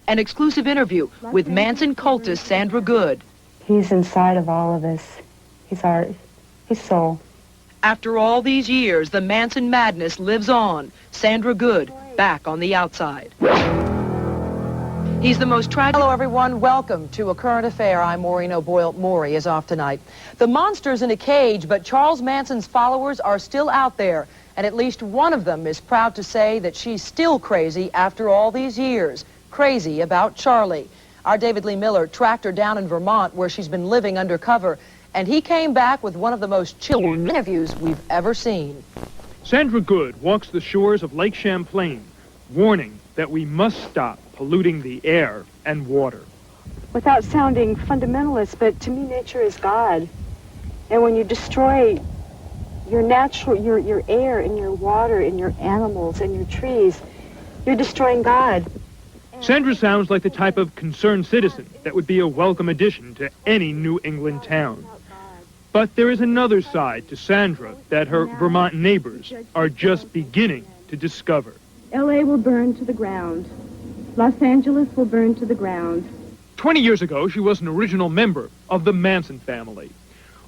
An exclusive interview with Manson cultist Sandra Good. He's inside of all of us. He's his soul. After all these years, the Manson madness lives on. Sandra Good, back on the outside. He's the most tragic... Hello, everyone. Welcome to A Current Affair. I'm Maureen O'Boyle. Maury is off tonight. The monster's in a cage, but Charles Manson's followers are still out there. And at least one of them is proud to say that she's still crazy after all these years. Crazy about Charlie. Our David Lee Miller tracked her down in Vermont, where she's been living undercover. And he came back with one of the most chilling interviews we've ever seen. Sandra Good walks the shores of Lake Champlain, warning that we must stop polluting the air and water. Without sounding fundamentalist, but to me, nature is God. And when you destroy your natural, your air and your water and your animals and your trees, you're destroying God. Sandra sounds like the type of concerned citizen that would be a welcome addition to any New England town. But there is another side to Sandra that her Vermont neighbors are just beginning to discover. L.A. will burn to the ground. Los Angeles will burn to the ground. 20 years ago, she was an original member of the Manson family.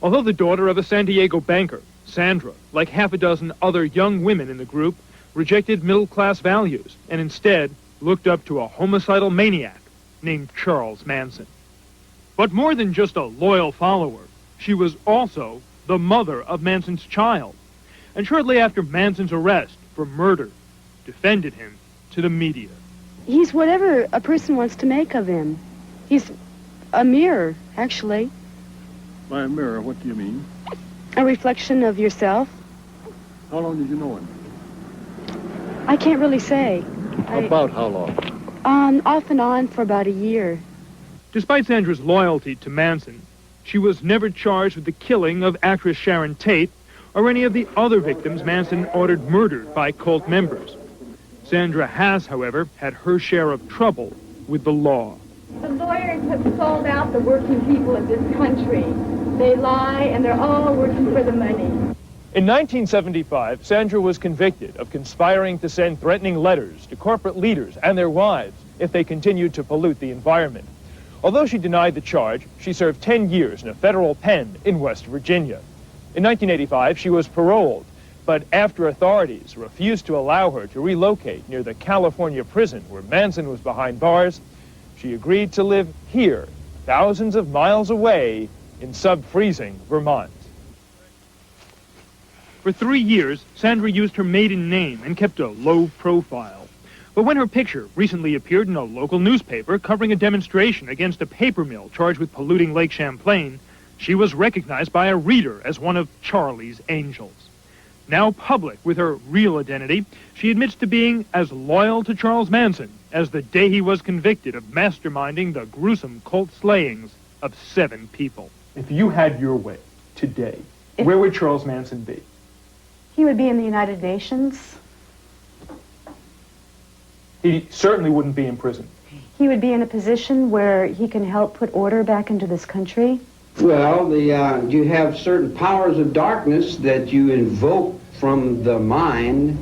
Although the daughter of a San Diego banker, Sandra, like half a dozen other young women in the group, rejected middle-class values and instead looked up to a homicidal maniac named Charles Manson. But more than just a loyal follower, she was also the mother of Manson's child, and shortly after Manson's arrest for murder, defended him to the media. He's whatever a person wants to make of him. He's a mirror, actually. By a mirror, what do you mean? A reflection of yourself. How long did you know him? I can't really say. About how long? Off and on for about a year. Despite Sandra's loyalty to Manson, she was never charged with the killing of actress Sharon Tate or any of the other victims Manson ordered murdered by cult members. Sandra has, however, had her share of trouble with the law. The lawyers have sold out the working people of this country. They lie, and they're all working for the money. In 1975, Sandra was convicted of conspiring to send threatening letters to corporate leaders and their wives if they continued to pollute the environment. Although she denied the charge, she served 10 years in a federal pen in West Virginia. In 1985, she was paroled, but after authorities refused to allow her to relocate near the California prison where Manson was behind bars, she agreed to live here, thousands of miles away in sub-freezing Vermont. For 3 years, Sandra used her maiden name and kept a low profile. But when her picture recently appeared in a local newspaper covering a demonstration against a paper mill charged with polluting Lake Champlain, she was recognized by a reader as one of Charlie's angels. Now public with her real identity, she admits to being as loyal to Charles Manson as the day he was convicted of masterminding the gruesome cult slayings of 7 people. If you had your way today, where would Charles Manson be? He would be in the United Nations. He certainly wouldn't be in prison. He would be in a position where he can help put order back into this country. Well, you have certain powers of darkness that you invoke from the mind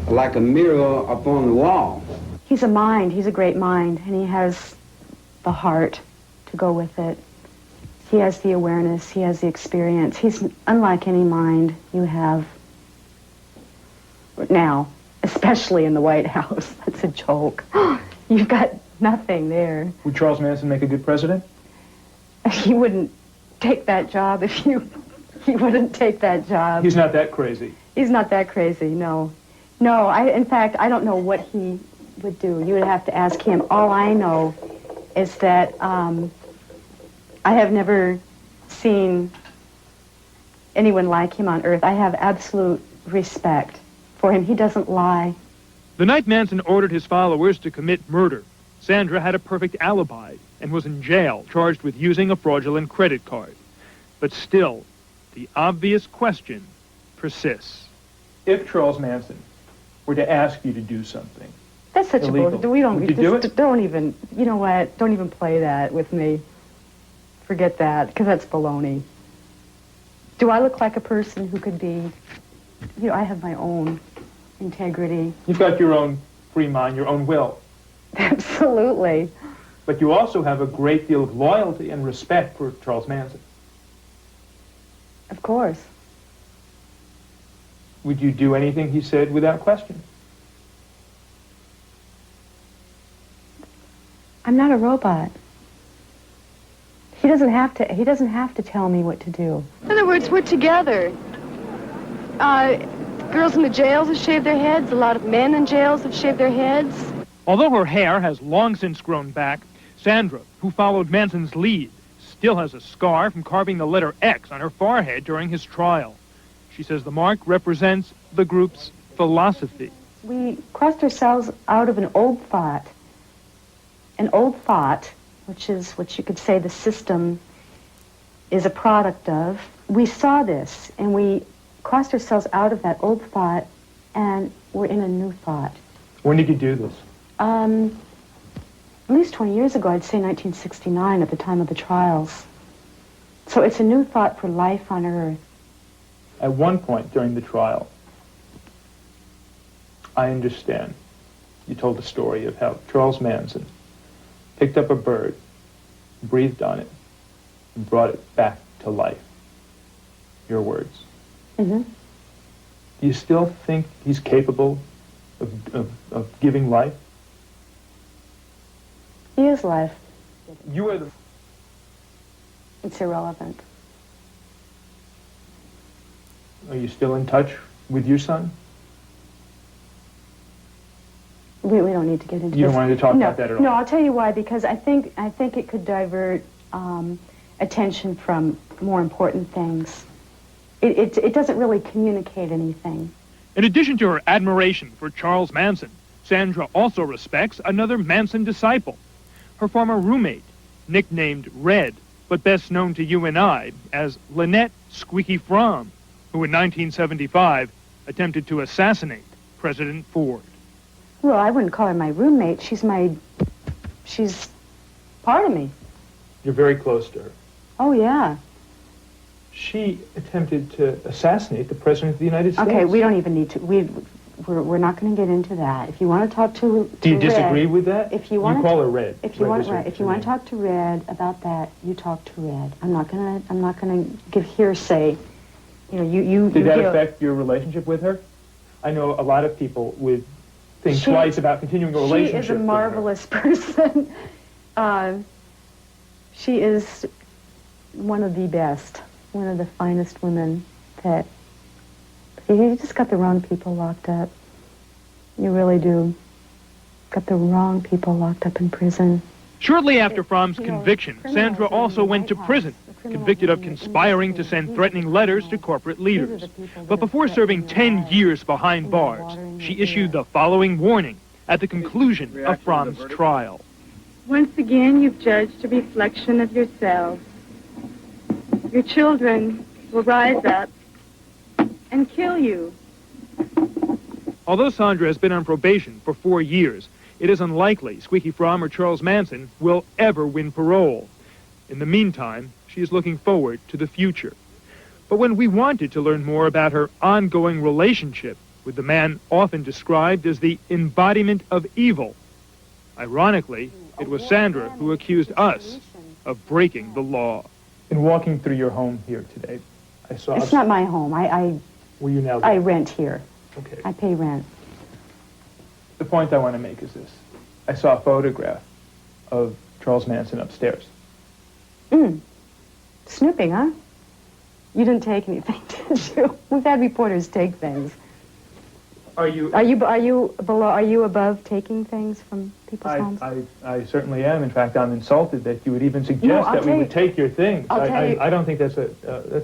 like a mirror upon the wall. He's a mind. He's a great mind, and he has the heart to go with it. He has the awareness. He has the experience. He's unlike any mind you have now, especially in the White House. That's a joke. You've got nothing there. Would Charles Manson make a good president? He wouldn't take that job if you... He wouldn't take that job. He's not that crazy. He's not that crazy, no. No, in fact, I don't know what he would do. You would have to ask him. All I know is that I have never seen anyone like him on earth. I have absolute respect for him. He doesn't lie. The night Manson ordered his followers to commit murder, Sandra had a perfect alibi and was in jail, charged with using a fraudulent credit card. But still, the obvious question persists. If Charles Manson were to ask you to do something That's such illegal, a bullshit. We don't, would you do it? Don't even, you know what, don't even play that with me. Forget that, because that's baloney. Do I look like a person who could be, I have my own integrity. You've got your own free mind, your own will. Absolutely. But you also have a great deal of loyalty and respect for Charles Manson. Of course. Would you do anything he said without question? I'm not a robot. He doesn't have to tell me what to do. In other words, we're together. Girls in the jails have shaved their heads. A lot of men in jails have shaved their heads. Although her hair has long since grown back, Sandra, who followed Manson's lead, still has a scar from carving the letter X on her forehead during his trial. She says the mark represents the group's philosophy. We crossed ourselves out of an old thought. An old thought, which is what you could say the system is a product of. We saw this, and we crossed ourselves out of that old thought, and we're in a new thought. When did you do this? At least 20 years ago, I'd say 1969 at the time of the trials. So it's a new thought for life on Earth. At one point during the trial, I understand, you told the story of how Charles Manson picked up a bird, breathed on it, and brought it back to life. Your words. Mm-hmm. Do you still think he's capable of giving life? He is life. You are the... It's irrelevant. Are you still in touch with your son? We don't need to get into this. You don't want to talk about that at all? No, I'll tell you why, because I think it could divert attention from more important things. It doesn't really communicate anything. In addition to her admiration for Charles Manson, Sandra also respects another Manson disciple, her former roommate, nicknamed Red, but best known to you and I as Lynette Squeaky Fromm, who in 1975 attempted to assassinate President Ford. Well, I wouldn't call her my roommate. She's part of me. You're very close to her. Oh, yeah. She attempted to assassinate the President of the United States. Okay, we don't even need to. We're not going to get into that. If you want to talk to Do you Red, disagree with that? If you want to call her Red. If you want, Red if you want to talk to Red about that, you talk to Red. I'm not gonna give hearsay. You know, you. Did that affect your relationship with her? I know a lot of people would think twice about continuing a relationship. She is a marvelous person. She is one of the best, one of the finest women that. You just got the wrong people locked up. You really do. Got the wrong people locked up in prison. Shortly after Fromm's conviction, Sandra also went to prison, convicted of conspiring to send threatening letters to corporate leaders. But before serving 10 years behind bars, she issued the following warning at the conclusion of Fromm's trial. Once again, you've judged a reflection of yourselves. Your children will rise up and kill you. Although Sandra has been on probation for 4 years, it is unlikely Squeaky Fromm or Charles Manson will ever win parole. In the meantime, she is looking forward to the future. But when we wanted to learn more about her ongoing relationship with the man often described as the embodiment of evil, ironically, it was Sandra who accused us of breaking the law. In walking through your home here today, I saw... It's not my home. Were you now... I rent here. Okay. I pay rent. The point I want to make is this. I saw a photograph of Charles Manson upstairs. Snooping, huh? You didn't take anything, did you? We've had reporters take things. Are you above taking things from people's homes? I certainly am. In fact, I'm insulted that you would even suggest that we would take your things. I don't think that's a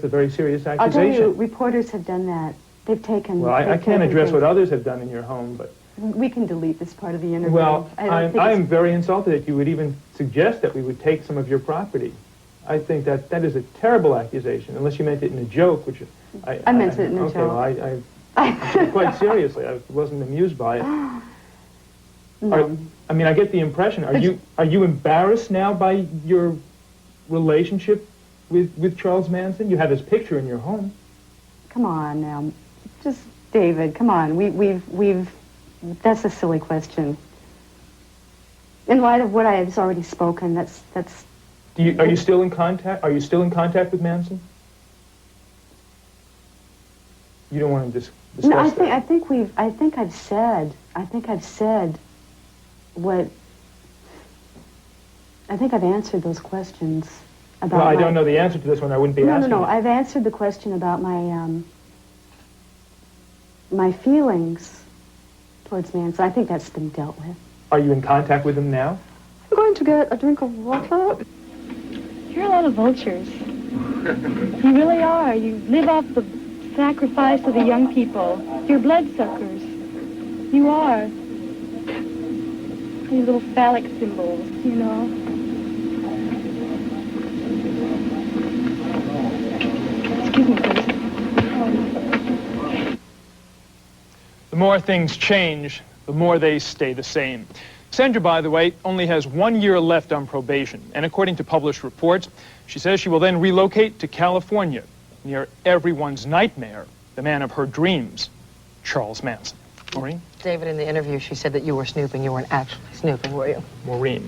very serious accusation. I'll tell you, reporters have done that. They've taken... Well, I can't address what others have done in your home, but... We can delete this part of the interview. Well, I am very insulted that you would even suggest that we would take some of your property. I think that is a terrible accusation, unless you meant it in a joke, which... I meant it in a joke. Okay, well, quite seriously, I wasn't amused by it. No. I get the impression, are you embarrassed now by your relationship with Charles Manson? You have his picture in your home. Come on now. Just, David, come on. We've that's a silly question. In light of what I have already spoken, that's. Are you still in contact? Are you still in contact with Manson? You don't want to discuss No, I that. think I've said what. I think I've answered those questions about. Well, I don't know the answer to this one. I wouldn't be asking. No. it. I've answered the question about my feelings towards Manson. I think that's been dealt with. Are you in contact with him now? I'm going to get a drink of water. You're a lot of vultures. You really are. You live off the sacrifice of the young people. You're bloodsuckers. You are. You little phallic symbols, you know. Excuse me, please. The more things change, the more they stay the same. Sandra, by the way, only has 1 year left on probation, and according to published reports, she says she will then relocate to California, near everyone's nightmare, the man of her dreams, Charles Manson. Maureen? David, in the interview, she said that you were snooping. You weren't actually snooping, were you? Maureen.